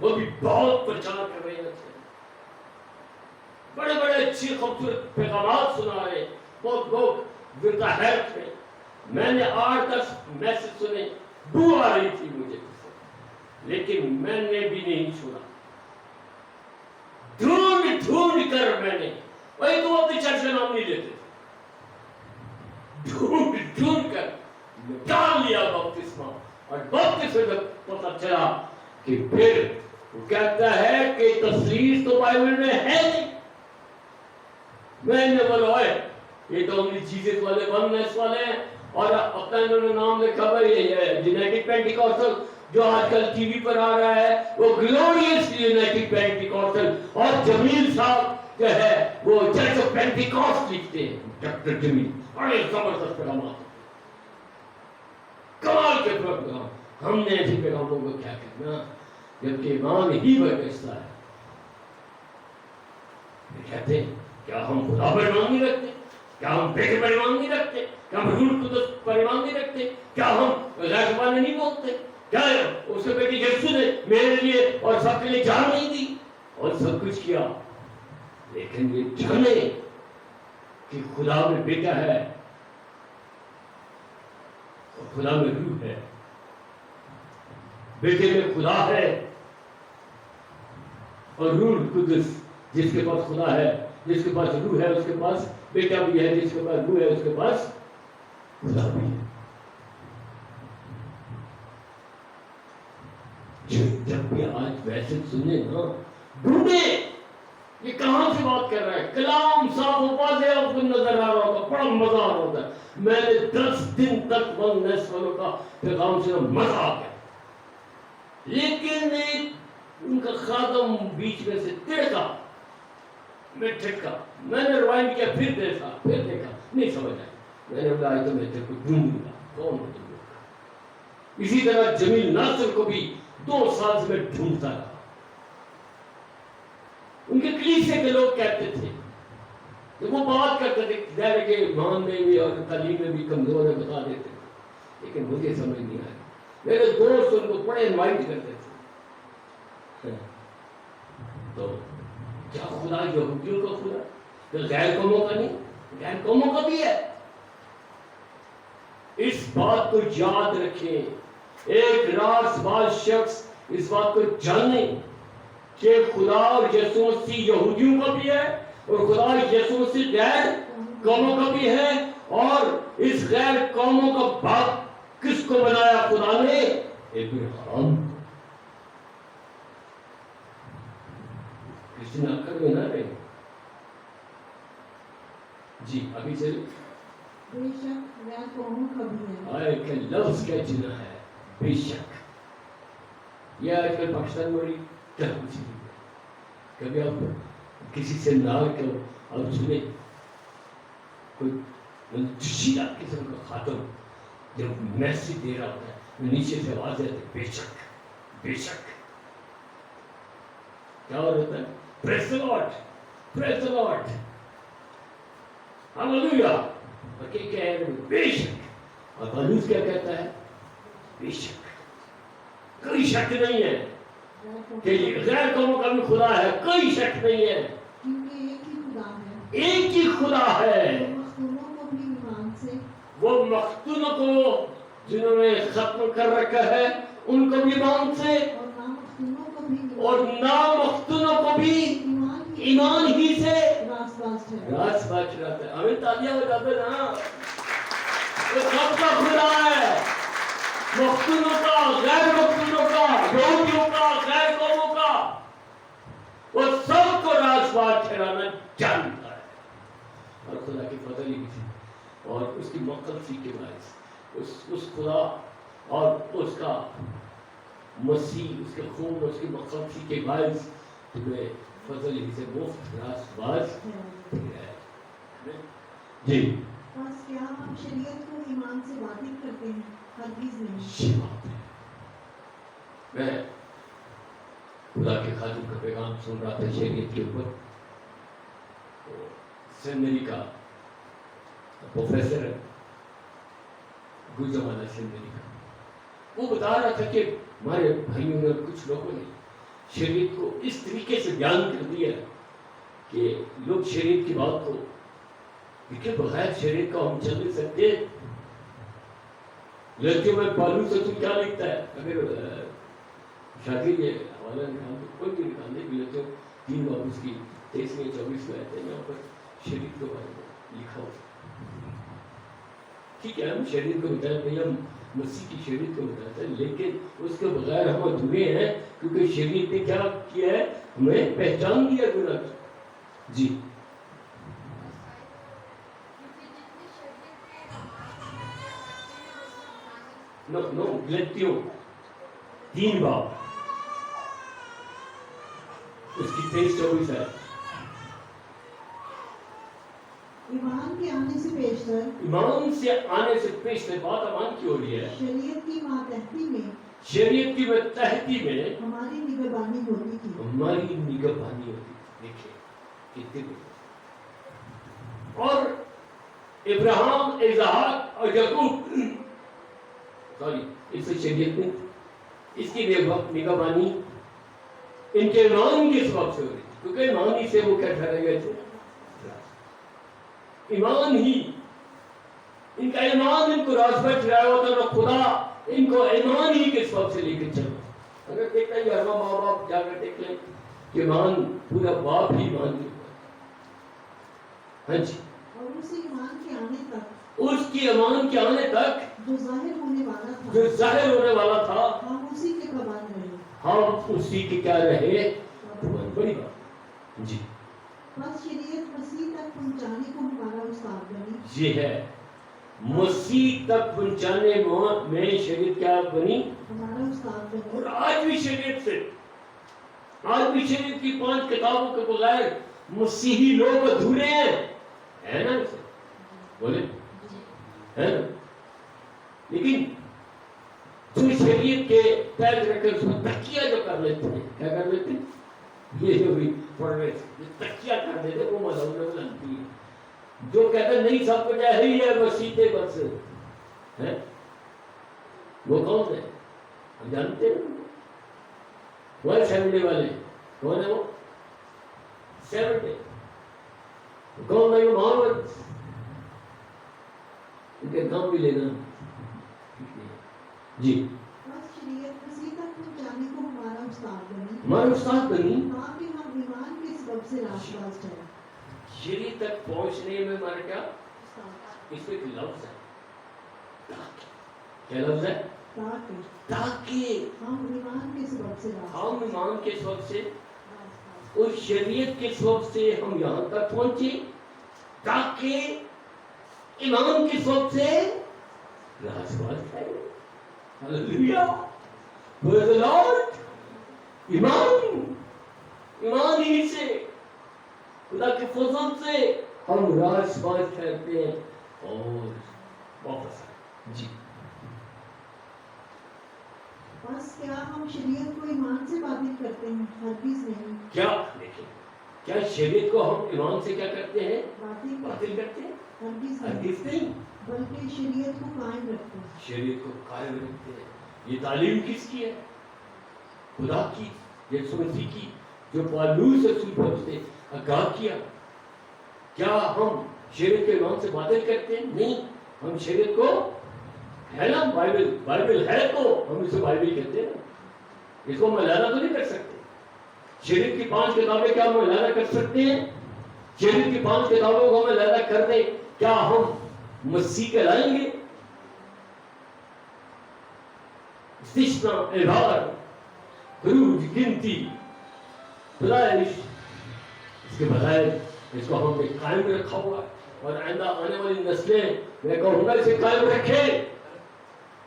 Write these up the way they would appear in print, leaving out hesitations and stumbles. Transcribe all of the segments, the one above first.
وہ بھی بہت پریشان کر رہے ہیں، بڑے بڑے اچھی خوبصورت پیغامات سنا رہے، بہت لوگ زندہ حیرت میں. میں نے 8-10 میسج سنے، بو آ رہی تھی مجھے، لیکن میں نے بھی نہیں سنا. ڈھونڈ کر میں نے، وہی تو اپنی چرچ کا نام نہیں لیتے، ڈھونڈ کر نکال لیا بپتسمہ. اور بپتسمہ جب پتہ چلا کہ پھر وہ کہتا ہے کہ تصویر تو بائبل میں ہے نہیں. میں نے بولا یہ تو اونلی جیسس والے وننس والے ہیں، اور اپنا انہوں نے نام لکھا ہے یہ یونائٹڈ پینٹیکوسٹل جو آج کل ٹی وی پر آ رہا ہے، وہ گلوریس یونائٹڈ پینٹیکوسٹل. اور جمیل صاحب جو ہے وہ چرچ آف پینٹیکوسٹ لکھتے ہیں، ڈاکٹر جمیل، بڑے زبردست پیغامات، کمال کے پیغام. ہم نے ایسے پیغاموں کو کیا کرنا جبکہ ایمان ہی برکستہ ہے. کہتے ہیں کیا ہم خدا پر ایمان نہیں رکھتے؟ کیا ہم بیٹے پر ایمان نہیں رکھتے؟ کیا ہم روح القدس پر ایمان نہیں رکھتے؟ کیا ہم غیر زبانیں نہیں بولتے؟ کیا اس کے بیٹے یسوع نے میرے لیے اور سب کے لیے جان نہیں دی اور سب کچھ کیا، لیکن یہ جانے کہ خدا میں بیٹا ہے اور خدا میں روح ہے، بیٹے میں خدا ہے اور روح القدس. جس کے پاس خدا ہے، جس کے پاس روح ہے، اس کے پاس بیٹا بھی ہے، جس کے پاس روح ہے اس کے پاس خدا بھی ہے. جب بھی آج ویسے سنے نا، ڈھونڈے یہ کہاں سے بات کر رہا ہے. کلام صاف و واضح آپ کو نظر آ رہا ہوگا، بڑا مزہ آ رہا ہوتا ہے. میں نے 10 دن تک وننس والوں کا پیغام سے مزہ آ گیا، لیکن ان کا خادم بیچ میں سے تڑکا، میں ٹھٹکا. میں نے روائن کیا، پھر دیکھا نہیں سمجھ آیا. میں نے بولا تو میں تیرے کو ڈھونڈوں گا، کون ہو تم لوگ. اسی طرح جمیل ناصر کو بھی 2 سال سے میں ڈھونڈتا رہا. ان کے کلیسے کے لوگ کہتے تھے، جب وہ بات کرتے تھے ظاہر ہے کہ ایمان میں بھی اور تعلیم میں بھی کمزور ہے، بتا دیتے تھے، لیکن مجھے سمجھ نہیں آیا. میرے دوست ان کو بڑے انوائٹ کرتے تھے. تو کیا خدا یہودیوں کا خدا تو غیر قوموں کا نہیں؟ غیر قوموں کا بھی ہے. اس بات کو یاد رکھیں، ایک راز باز شخص اس بات کو جانے کہ خدا اور یسوع مسیح یہودیوں کا بھی ہے اور خدا یسوع مسیح غیر قوموں کا بھی ہے. اور اس غیر قوموں کا باپ کس کو بنایا خدا نے؟ ابراہیم. کسی نے آکر میں نہ رہے. جی ابھی چلے. بے شک غیر قوموں کا بھی ہے. آئے کہ لفظ کیا چنا ہے بے شک. یہ آج کل پاکستان میں بڑی طرح چیز ہے. کبھی آپ کسی سے نال کے آپ سنیں کوئی جشیدہ قسم کا خاتم جب میسیج دے رہا ہوتا ہے، نیچے سے آواز آتی ہے بے شک بے شک. کیا ہوتا ہے؟ پریز دی لارڈ، پریز دی لارڈ، ہاللویا. اور کیا کہہ رہے ہیں؟ بے شک. اور پالوس کیا کہتا ہے؟ بے شک. کوئی شک نہیں ہے کہ غیر قوموں کا بھی خدا ہے، کوئی شک نہیں ہے، کیونکہ ایک ہی خدا ہے. ایک ہی خدا ہے. مختونوں کو بھی ایمان سے، وہ مختونوں کو جنہوں نے ختم کر رکھا ہے ان کو بھی ایمان سے، اور نامختونوں کو بھی ایمان ہی سے راست بات چلاتا ہے. ہمیں تالیاں ہو جاتے ہیں نا. وہ سب کا خدا ہے، مختونوں کا، غیر مختونوں کا، یہودیوں کا، غیر قوموں کا، وہ سب کو راست بات چلانا جانتا ہے. اور خدا کی فضل ہی تھی اور اس کی مقدسی کے باعث اس خدا اور اس کا مسیح، اس کے خون، اس کی مقدسی کے باعث تمہیں فضل ہی سے مفت راست باز ہے. جی بس کیا ہم شریعت کو ایمان سے باطل کرتے ہیں؟ ہرگز نہیں. یہ بات ہے. میں خدا کے خادم کا پیغام سن رہا تھا شریعت کے اوپر. سیمنری کا پروفیسر ہے، گلزمانہ سیمنری کا، وہ بتا رہا تھا کہ ہمارے بھائیوں نے کچھ لوگوں نے شریعت کو اس طریقے سے بیان کر دیا کہ لوگ شریعت کی بات کو دیکھیں بغیر شریعت کا ہم چل نہیں سکتے. لڑکیوں میں پالو سے کیا لکھتا ہے؟ اگر شادی کے حوالہ نکال دے کوئی بھی نکال دے کہ لڑکیوں 3 باب اس کی 23 میں 24 میں آتے ہیں یہاں پر شریعت کے بارے میں لکھا ہو. ٹھیک ہے ہم شریعت کو بتائیں بھائی ہم مسیح کی شریعت کو بتاتے ہیں لیکن اس کے بغیر ہم ادھورے ہیں کیونکہ شریعت نے کیا کیا ہے ہمیں پہچان دیا گناہ کی. جی نو غلطیوں 3 باب اس کی 23-24 ہے. ایمان کے آنے سے پیشتر ایمان سے آنے سے پیشتر بات ایمان کی ہو رہی ہے. شریعت کی ماتحتی میں شریعت کی ماتحتی میں ہماری نگہبانی ہوتی تھی. ہماری نگہبانی ہوتی تھی. دیکھیں کتنے اور ابراہیم اسحاق اور یعقوب سوری اس سے شریعت میں اس کی نگہبانی ان کے ایمان کے سبب سے ہو رہی تھی کیونکہ ایمان ہی سے وہ کیا ٹھہرے گئے تھے. ایمان ہی ان کا ایمان ان کو راز پر چلایا ہوتا نہ خدا ان کو ایمان ہی کے سبب سے لے کے چلا. اگر دیکھتا ہے کہ ماں باپ جا کر دیکھ لیں کہ ایمان پورا باپ ہی ایمان نہیں ہوا. ہاں جی اور اسی ایمان کے آنے تک اس کی ایمان کے آنے تک جو ظاہر ہونے والا تھا جو ظاہر ہونے والا تھا ہم اسی کے پابند رہے. ہم اسی کے کیا رہے. بہت بڑی بات. جی بس شریعت مسیح تک پہنچانے کو ہمارا استاد بنی. یہ ہے مسیح تک پہنچانے میں شریعت کیا بنی ہمارا استاد بنی. اور آج بھی شریعت سے آج بھی شریعت کی 5 کتابوں کے بغیر مسیحی لوگ ادھورے ہیں. ہے نا اسے بولے ہے نا. لیکن جو شریعت کے پیج رکھ کر اس میں تکیہ جو کر لیتے ہیں کیا کر لیتے ہیں یہ جو بھی پڑھ رہے تکیہ کر دیتے وہ مذہب میں لگتی ہے. جو کہتے ہیں نہیں سب کچھ ہے ہی ہے مسیح بس ہے وہ کون ہے ہم جانتے ہیں وہ اسمبلی والے کون ہے وہ 7 کون ہے محمد ان کے نام بھی لینا. جی بس شریعت مسیح تک پہنچانے کو ہمارا استاد بنی. ہمارا استاد بنی تاکہ ہم ایمان کے سبب سے راست باز ٹھہریں. شریعت تک پہنچنے میں ہمارا کیا استاد اس میں ایک لفظ ہے کیا لفظ ہے تاکہ ہم ایمان کے سبب سے راست ہم ایمان کے سبب سے باز. اور شریعت کے سبب سے ہم یہاں تک پہنچے تاکہ ایمان کے سبب سے راست باز ہے. ہاللویا پریز دی لارڈ. ایمان ہی سے خدا کے فضل سے ہم راست باز ٹھہرتے ہیں اور واپس آئے. جی بس کیا ہم شریعت کو ایمان سے باطل کرتے ہیں؟ ہرگز نہیں. کیا دیکھیں کیا شریعت کو ہم ایمان سے کیا کرتے ہیں باطل باطل کرتے ہیں ہرگز نہیں ہرگز نہیں. بلکہ شریعت کو قائم رکھتے ہیں. شریعت کو قائم رکھتے ہیں. یہ تعلیم کس کی ہے خدا کی یسوع مسیح کی جو پالوس رسول پر اس نے آگاہ کیا. کیا ہم شریعت کے ایمان سے باطل کرتے ہیں؟ نہیں. ہم شریعت کو ہے نا بائبل ہے تو ہم اسے بائبل کہتے ہیں. اس کو ہم علیحدہ تو نہیں کر سکتے. شریعت کی 5 کتابیں کیا ہم علیحدہ کر سکتے ہیں؟ شریعت کی 5 کتابوں کو ہم علیحدہ کر دیں کیا ہم مسیح کہلائیں گے؟ استثنا اظہار خروج گنتی پیدائش اس کے بغیر اس کو ہم نے قائم رکھا ہوا ہے اور آئندہ آنے والی نسلیں میں کہوں گا اسے قائم رکھیں.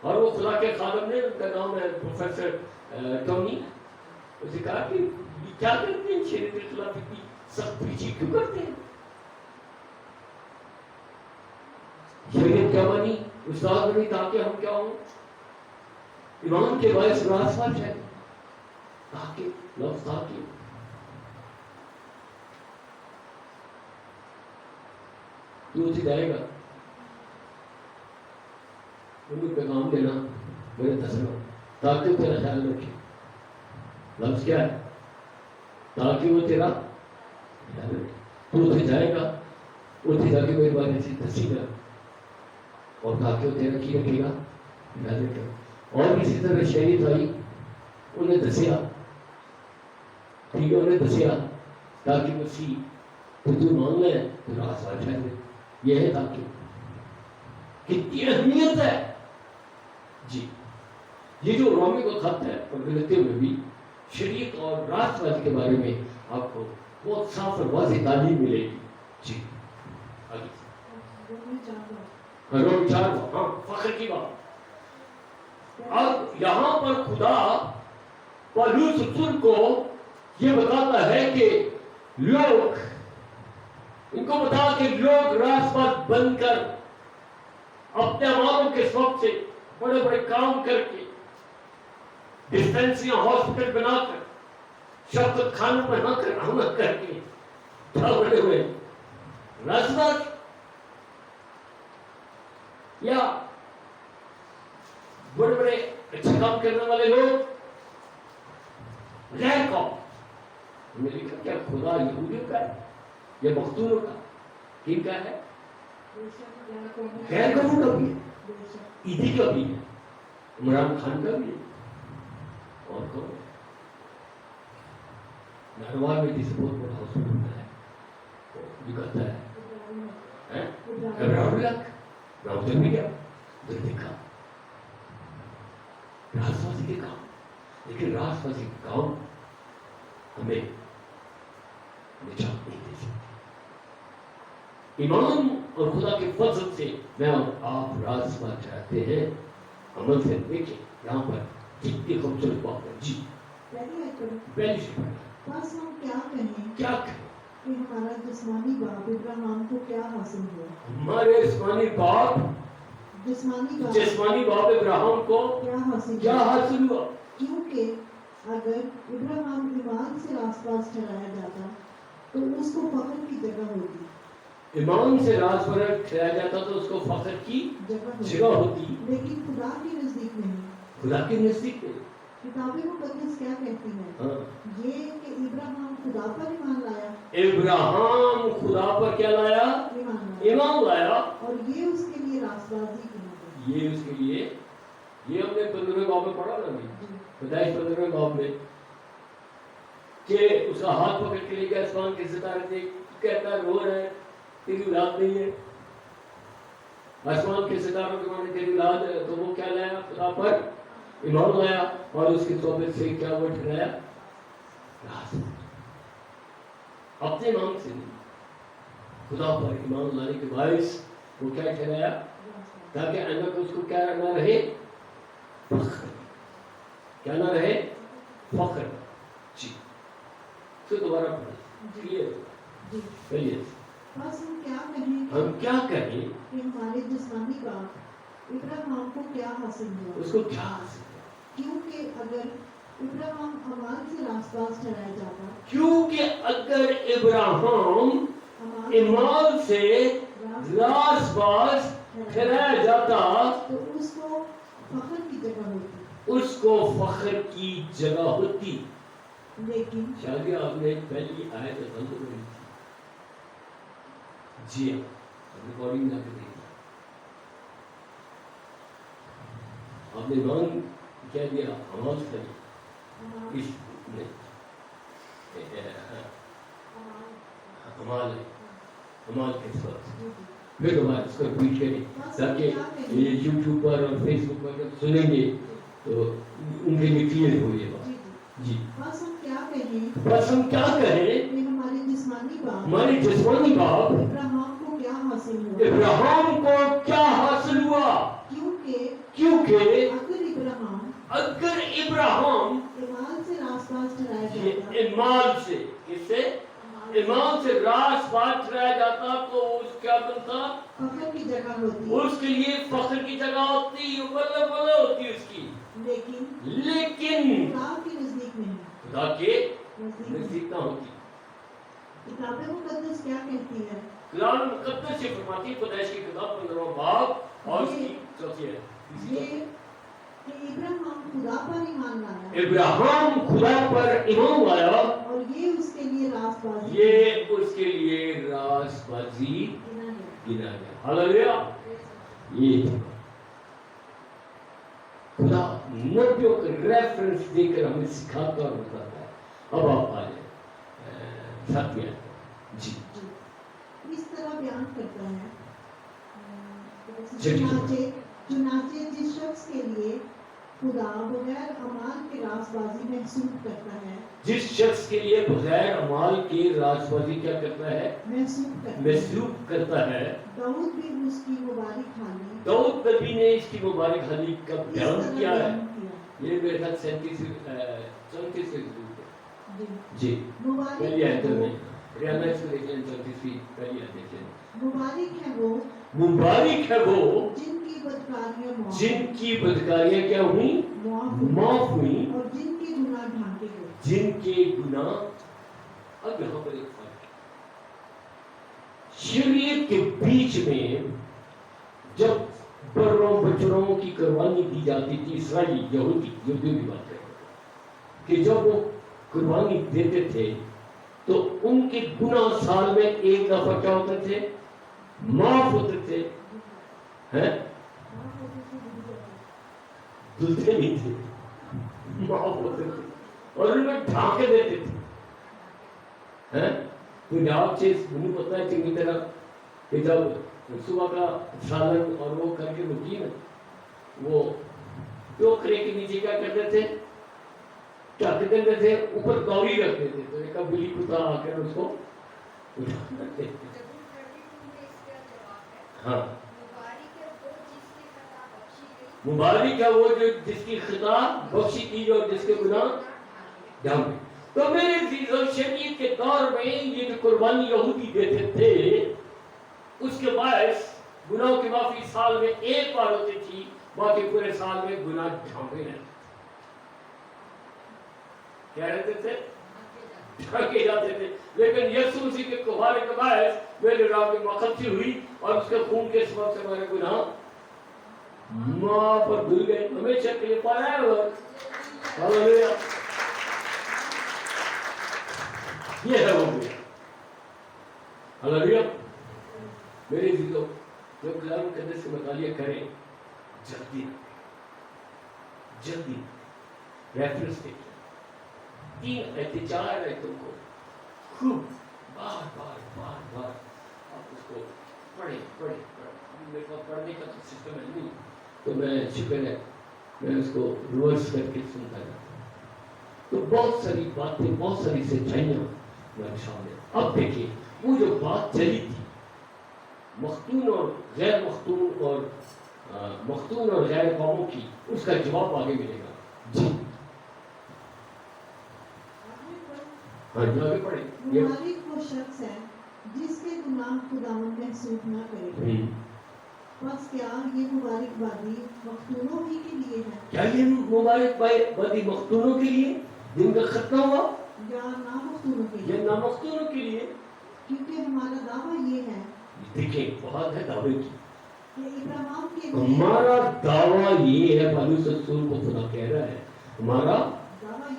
اور وہ خدا کے خادم نے ان کا نام ہے پروفیسر ٹونی اسے کہا کہ کیا کرتے ہیں شریعت کے خلاف اتنی سخت پیچھی کیوں کرتے ہیں. شریعت کیا بنی استاد بنی تاکہ ہم کیا ہوں ایمان کے باعث راست باز ہے. تاکہ لفظ تاکہ کیوں سے جائے گا ان کو پیغام دینا میرے تسلیم تاکہ تیرا خیال رکھے. لفظ کیا ہے تاکہ وہ تیرا تو اتنے جائے گا، اتنے جا کے میرے بارے سے دسی گا، اور تاکہ وہ تیرا کی رکھے گا یاد رکھے گا۔ اور اسی طرح شریعت آئی، انہیں دسیا، ٹھیک ہے، انہیں دسیا تاکہ مسیح تو مانگ لے تو راز آ جائے۔ یہ ہے تاکہ کتنی اہمیت ہے جی۔ یہ جو رومی کا خط ہے اور غلطیوں میں بھی شریعت اور راست بازی کے بارے میں آپ کو بہت صاف اور واضح تعلیم ملے گی جی۔ آگے روم 4 ہاں فخر کی بات۔ اب یہاں پر خدا پالوس رسول کو یہ بتاتا ہے کہ لوگ، ان کو بتا کہ لوگ راست باز بن کر اپنے عواموں کے شوق سے بڑے بڑے کام کر کے، ڈسپینسریاں ہاسپٹل بنا کر، شفقت خانوں بنا کر، عمل کر کے کیا بڑے ہوئے راست باز یا بڑے بڑے اچھے کام کرنے والے لوگ غیر قوم میں لکھا کیا خدا یہودیوں کا ہے یا مختوروں کا؟ کن کا ہے؟ غیر قوموں کا بھی ہے، عیدی کا بھی ہے، عمران خان کا بھی ہے، اور کون نہروال میں جسے بہت بڑا حصول ہوتا ہے وہ بھی کہتا ہے ابراہیم الگ راؤتر بھی کیا ادھر دیکھا راست بازی کے کام، لیکن راست بازی کے کام ہمیں نجات نہیں دے سکتے۔ ایمان اور خدا کے فضل سے میں اور آپ راست باز چاہتے ہیں، عمل سے دیکھیں یہاں پر کتنی خوبصورت بات ہے جی۔ پہلی سے بس ہم کیا کہیں کیا کہیں کہ ہمارا جسمانی باپ ابراہیم کو کیا حاصل ہوا؟ ہمارے جسمانی باپ ابراہیم کو کیا حاصل ہوا؟ کیونکہ اگر ابراہیم ایمان سے راست باز ٹھہرایا جاتا تو اس کو فخر کی جگہ ہوتی، ایمان سے راست باز ٹھہرایا جاتا تو اس کو فخر کی جگہ ہوتی، لیکن خدا کے نزدیک نہیں۔ خدا کے نزدیک نہیں۔ کتاب مقدس کیا کہتی ہے؟ یہ کہ ابراہیم خدا پر ایمان لایا، ابراہیم خدا پر کیا لایا؟ ایمان لایا، اور یہ اس کے لیے راست بازی کی، یہ اس کے لیے، یہ ہم نے 15ویں باب میں پڑھا نا، پیدائش 15ویں باب میں، کہ اس کا ہاتھ پکڑ کے لے کے آسمان کے ستارے دیکھ، کہتا ہے رو رہے تیری اولاد نہیں ہے، آسمان کے ستاروں کے معنی تیری اولاد ہے، تو وہ کیا لایا؟ خدا پر ایمان لایا، اور اس کی توبہ سے کیا وہ ٹھہرایا؟ راست اپنے ایمان سے نہیں، خدا پر ایمان لانے کے باعث وہ کیا ٹھہرایا؟ تاکہ آئندہ کو اس کو کیا نہ رہے؟ فخر، کیا نہ رہے؟ فخر جی۔ تو دوبارہ پڑھیں کلیئر کلیئر۔ بس ہم کیا کہیں کہ ہمارے جسمانی باپ ابراہیم کو کیا حاصل ہوا؟ اس کو کیا حاصل ہوا؟ کیونکہ اگر ابراہیم عمل سے راست باز ٹھہرایا جاتا، کیونکہ اگر ابراہیم ایمان سے راست باز ٹھہرایا جاتا تو اس کو فخر کی جگہ ہوتی، اس کو فخر کی جگہ ہوتی۔ لیکن شاید آپ نے پہلی آیت بند کری تھی جی ہاں، ریکارڈنگ لا کے دیکھا، آپ نے ایمان کیا دیا؟ عمل سے اس میں عمل کے ساتھ پھر دوبارہ اس کو ریپیٹ کریں تاکہ یہ یوٹیوب پر اور فیس بک پر جب سنیں گے تو ان کے لیے کلیئر ہو یہ بات جی۔ بس ہم کیا کہیں بس ہم کیا کہیں کہ ہمارے جسمانی باپ ابراہیم کو کیا حاصل ہوا؟ ابراہیم کو کیا حاصل ہوا؟ کیونکہ اگر ابراہیم ایمان سے راست باز ٹھہرایا جاتا، ایمان سے کس سے؟ ایمان سے راست باز ٹھہرایا جاتا تو اس کیا بنتا؟ فخر کی جگہ ہوتی، اس کے لیے فخر کی جگہ ہوتی، بلے بلے ہوتی اس کی، لیکن خدا کے نزدیک نہیں، خدا کے نزدیک نہ ہوتی۔ کتاب مقدس کیا کہتی ہے؟ قرآن مقدس سے فرماتی ہے، پیدائش کی کتاب 15واں باب اور اس کی چوتھی ہے یہ کہ ابراہیم خدا پر ایمان لایا، ابراہیم خدا پر ایمان لایا، اور یہ اس راست بازی یہ اس کے لیے راست بازی گنا گیا. گنا گیا. ہاللیلویا. یہ تھا خدا نبیوں کا ریفرنس دے کر ہمیں سکھاتا اور بتاتا ہے. اب آپ آ جائیں ساتھیاں. جی جی. اس طرح بیان کرتا ہے چلیے. چنانچہ جس شخص کے لیے خدا بغیر اعمال کے راست بازی محسوب کرتا ہے، جس شخص کے لیے بغیر اعمال کی راست بازی کیا کرتا ہے؟ محسوب کرتا ہے. داؤد بھی اس کی مبارک حالی، داؤد نبی نے اس کی مبارک حالی کا بیان کیا ہے. کیا. یہ میرے خیال 34 جی پہلی آیت مبارک میں ریاض سے لیکن 34 پہلی آیت دیکھیں. مبارک ہے وہ جن کی بدکاریاں معاف، جن کی بدکاریاں کیا ہوئی؟ معاف ہوئی. اور جن کے گناہ ڈھانکے گئے. جن کے گناہ. اب یہاں پر ایک فرق ہے. شریعت کے بیچ میں جب بروں بچڑوں کی قربانی دی جاتی تھی، اسرائیلی یہودیوں کی بات ہے کہ جب وہ قربانی دیتے تھے تو ان کے گناہ سال میں ایک دفعہ کیا ہوتے تھے؟ معاف ہوتے تھے. دھلتے نہیں تھے، معاف ہوتے تھے اور ان میں ڈھانکے دیتے تھے. تو آپ چیز نہیں پتہ ہے چنگی طرح کہ جب صبح کا سالن اور وہ کر کے روٹی نا، وہ ٹوکرے کے نیچے کیا کرتے تھے؟ ڈھک دیتے تھے، اوپر گوری رکھ دیتے تھے. ایک بلی کتا آ کر اس کو اٹھاتے تھے. ہاں مبارک ہے وہ جو جس کی خطا بخشی کی اور جس کے گناہ ڈھانپے. تو میرے عزیزو، شریعت کے دور میں یہ جو قربانی یہودی دیتے تھے اس کے باعث گناہوں کی معافی سال میں ایک بار ہوتی تھی، باقی پورے سال میں گناہ ڈھانپے رہتے تھے. کیا رہتے تھے؟ ڈھانپے جاتے تھے. لیکن یسوع مسیح کے کفارے کے باعث میرے راہ میں مقدسی ہوئی اور اس کے خون کے سبب سے ہمارے گناہ معاف اور دھل گئے. ہمیشہ کے لیے پایا ہے وہ. ہاللیلویا. یہ ہے وہ بھی. ہاللیلویا. میرے عزیزو، جو کلام مقدس سے مطالعہ کریں جلدی ریفرنس دیکھیں. 3 آیتیں 4 آیتوں کو خوب بار آپ اس کو پڑھیں. میرے پاس پڑھنے کا تو سسٹم ہے نہیں، تو میں شکر ہے میں اس کو ریورس کر کے سنتا جاتا ہوں. تو بہت ساری باتیں، بہت ساری سچائیاں میرے سامنے. اب دیکھیے وہ جو بات چلی تھی مختون اور غیر مختون اور غیر قوموں کی، اس کا جواب آگے ملے گا. جی ہاں جو آگے پڑھیں. مبارک وہ شخص ہے جس کے گناہ خداوند محسوب نہ کرے. بس کیا یہ مبارک بادی مختونوں ہی کے لیے ہے؟ کیا یہ مبارک بادی مختونوں کے لیے جن کا ختم ہوا، یا نامختونوں کے لیے؟ یا نامختونوں کے لیے؟ کیونکہ ہمارا دعویٰ یہ ہے. دیکھیں بہت ہے دعوے کی. کہ ابراہیم کے لیے ہمارا دعویٰ یہ ہے، پالوس رسول کو خدا کہہ رہا ہے ہمارا دعویٰ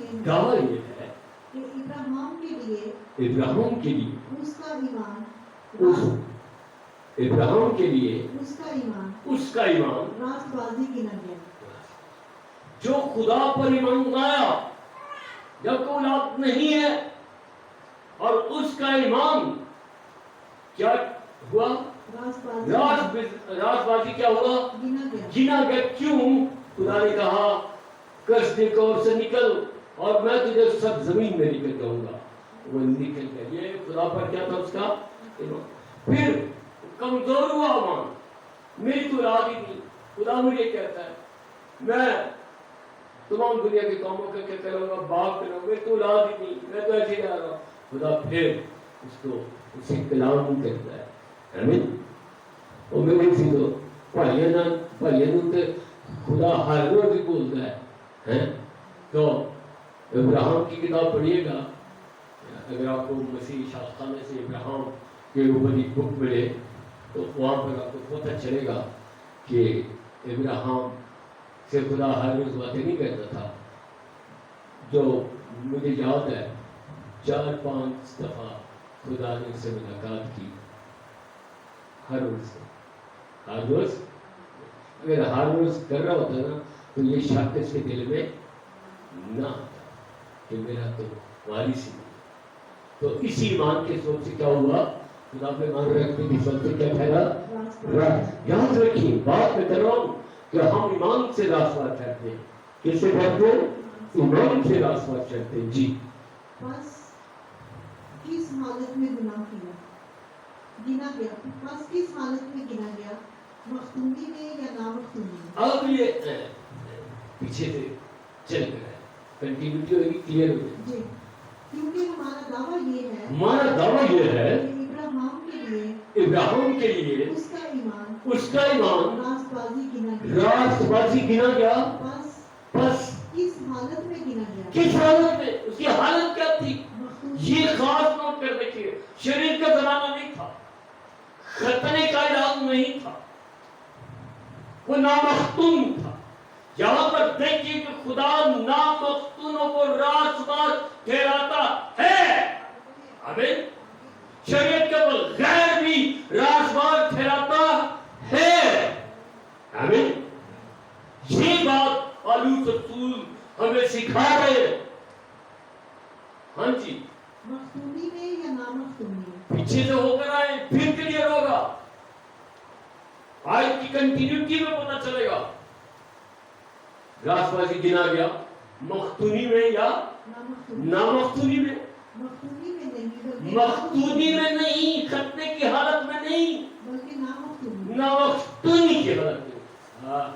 یہ ہے کہ ابراہیم کے لیے اس کا ایمان راست بازی گنا گیا. جو خدا پر ایمان لایا جب کو اولاد نہیں ہے، اور اس کا ایمان کیا ہوا؟ راست بازی کیا ہوا؟ گنا گیا. کیوں؟ خدا نے کہا کشتی کور سے نکل اور میں تجھے سب زمین میں نکل جاؤں گا. وہ نکل گیا. یہ خدا پر کیا تھا اس کا ایمان. پھر کمزور ہوا ایمان، میری تو اولاد ہی نہیں. خدا مجھے کہتا ہے میں تمام دنیا کی قوموں کا کیا کروں گا، باپ کروں گا. میری تو اولاد ہی نہیں، میں تو ایسے جا رہا ہوں. خدا پھر اس کو اسی کلام کرتا ہے. آمین. اور میرے چیزوں بھائیوں تے خدا ہر روز ہی بولتا ہے. تو ابراہیم کی کتاب پڑھیے گا، اگر آپ کو مسیح شاخانہ سے ابراہیم کے اوپر ایک بک ملے تو وہاں پر آپ کو پتہ چلے گا کہ ابراہیم سے خدا ہر روز باتیں نہیں کرتا تھا. جو مجھے یاد ہے 4-5 دفعہ خدا نے اس سے ملاقات کی، ہر روز اگر ہر روز کر رہا ہوتا نا تو یہ شک اس کے دل میں نہ آتا کہ میرا تو وارث ہی نہیں۔ تو اسی ایمان کے سوچ سے کیا ہوا، خدا پہ ایمان رکھنے کی سوچ سے کیا پھیلا۔ یاد رکھیے بات میں کر رہا ہوں کہ ہم ایمان سے راستہ چڑھتے ہیں۔ کس سے چڑھتے ہیں؟ ایمان سے راستہ چڑھتے ہیں۔ جی بس کس حالت میں گناہ کیا گنا گیا، بس کس حالت میں گنا گیا، مختونی میں یا نامختونی میں؟ اب یہ پیچھے سے چل رہا ہے، کنٹینیوٹی ہوگی، کلیئر ہو جائے جی، کیونکہ ہمارا دعویٰ یہ ہے کہ ابراہیم کے لیے اس کا ایمان راست بازی گنا گیا۔ بس کس حالت میں گنا گیا؟ کس حالت میں؟ اس کی حالت کیا تھی؟ یہ خاص نوٹ کر دیکھیے، شریر کا زمانہ نہیں تھا، ختنے کا علاج نہیں تھا، وہ نامختون تھا۔ یہاں پر دیکھیے کہ خدا نامختونوں کو راست باز ٹھہراتا ہے۔ آمین۔ شریعت کے بغیر بھی راست باز ٹھہراتا ہے۔ آمین۔ یہ بات پالوس رسول ہمیں سکھا رہے ہیں۔ ہاں جی، مختونی میں یا نامختونی میں؟ پیچھے سے ہو کر آئے پھر کلیئر ہوگا، آج کی کنٹینیوٹی میں پتہ چلے گا۔ راست بازی گنا گیا مختونی میں یا نامختونی میں؟ مختونی میں نہیں، مختونی میں نہیں، ختنے کی حالت میں نہیں، بلکہ نامختونی کی حالت میں۔ ہاں،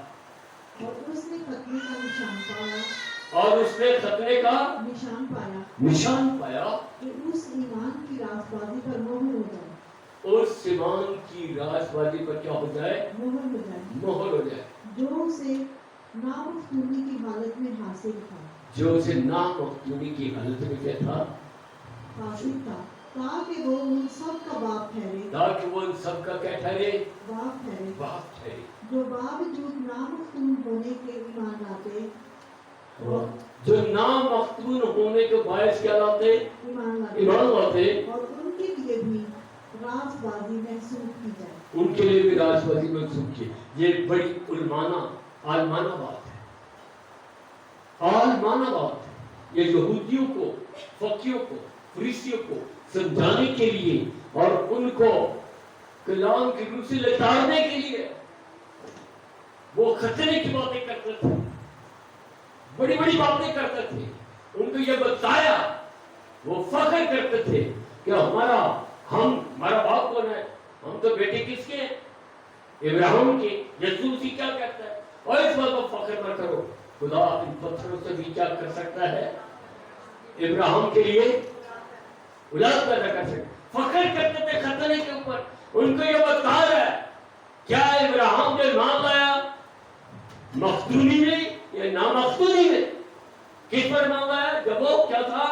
اور اس نے ختنے کا نشان پایا، اور اس نے ختنے کا نشان پایا کہ اس ایمان کی راست بازی پر مہر ہو جائے، اس ایمان کی راست بازی پر کیا ہو جائے؟ مہر ہو جائے، جو اسے نامختونی کی حالت میں حاصل تھا، جو اسے نامختونی کی حالت میں کیا تھا؟ حاصل تھا، تاکہ وہ ان سب کا باپ ٹھہرے، تاکہ وہ ان سب کا کیا ٹھہرے؟ باپ ٹھہرے، باپ ٹھہرے، جو باوجود نامختون ہونے کے ایمان لاتے، جو نامختون ہونے کے باعث کیا لاتے؟ ایمان لاتے، اور ان کے لیے بھی راست بازی محسوس کی جائے، ان کے لیے بھی راست بازی محسوس کی۔ یہ بڑی علمانہ عالمانہ بات ہے، عالمانہ بات ہے۔ یہ یہودیوں کو، فقیوں کو، فریسیوں کو سمجھانے کے لیے اور ان کو کلام کی روح سے لتاڑنے کے لیے وہ خطرے کی باتیں کرتے تھے، بڑی بڑی باتیں کرتے تھے، ان کو یہ بتایا، وہ فخر کرتے تھے کہ ہمارا باپ کون ہے، ہم تو بیٹے کس کے ہیں؟ ابراہیم کے۔ یسوع مسیح کیا کہتا ہے؟ اور اس بات پر فخر نہ کرو، خدا ان پتھروں سے بھی کیا کر سکتا ہے؟ ابراہیم کے لیے اولاد پیدا کر سکتا۔ فخر کرتے تھے ختنے کے اوپر، ان کو یہ بتا رہا ہے کیا ابراہیم جو ایمان لایا مختونی میں یا نامختونی میں؟ کس پر ایمان لایا جب وہ کیا تھا؟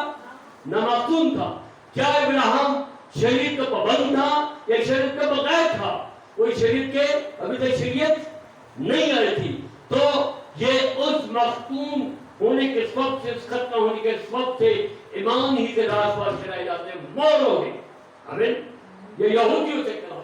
نامختون تھا۔ کیا ابراہیم شریعت کا پابند تھا یا شریعت کا بغیر تھا؟ وہ شریعت کے ابھی تک شریعت نہیں آئی تھی، تو یہ اس مختون ہونے کے سبب سے، اس ختم ہونے کے سبب سے ایمان ہی سے راست باز ٹھہرائے جاتے ہیں، مور ہو گئے۔ آمین۔ یہ یہودیوں سے کلام ہو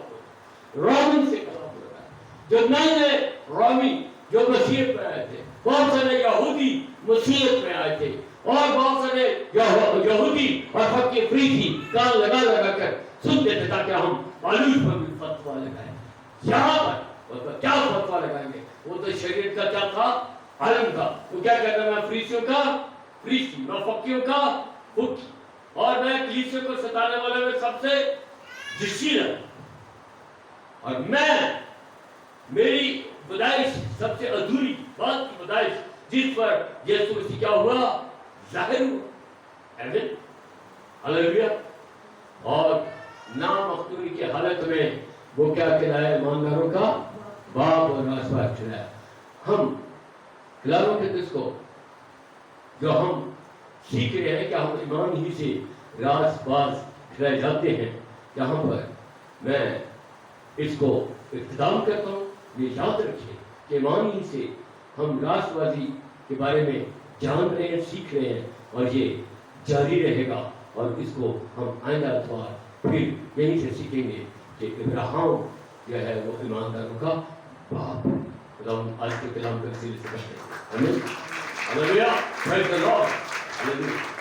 رہا ہے، رومن سے کلام ہو رہا ہے، جو نئے رومی جو مسیحیت میں آئے تھے، بہت سارے یہودی مسیحیت میں آئے تھے، اور بہت سارے یہودی اور فقی فریسی کان لگا لگا کر سنتے تھے تاکہ ہم پالوس پر بھی فتویٰ لگائیں۔ یہاں پر وہ کیا فتویٰ لگائیں گے؟ وہ تو شریعت کا کیا تھا؟ عالم کا۔ وہ کیا کہتا ہے؟ میں فریسیوں کا فریسی، میں فقیوں کا فقی، اور میں کلیسیوں کو ستانے والے میں سب سے جسیل ہے، اور میری پیدائش سب سے ادھوری بات کی پیدائش جس پر یسوع مسیح کیا ہوا؟ ظاہر ہوا۔ آمین، ہلیلویا۔ اور نامختونی کی حالت میں وہ کیا کہلایا؟ ایمانداروں کا باپ اور راست باز ٹھہرایا۔ ہم کلاموں کے دس کو جو ہم سیکھ رہے ہیں کہ ہم ایمان ہی سے راست باز ٹھہرائے جاتے ہیں، یہاں پر میں اس کو اختتام کرتا ہوں۔ یہ یاد رکھیں کہ ایمان ہی سے ہم راست بازی کے بارے میں جان رہے ہیں، سیکھ رہے ہیں، اور یہ جاری رہے گا اور اس کو ہم آئندہ اتوار پھر یہیں سے سیکھیں گے کہ ابراہیم جو ہے وہ ایمانداروں کا باپ. ہم آج کے کلام کا سلسلے سے کرتے ہیں. آمین. ہلیلویا. پریز دی لارڈ. ہلیلویا.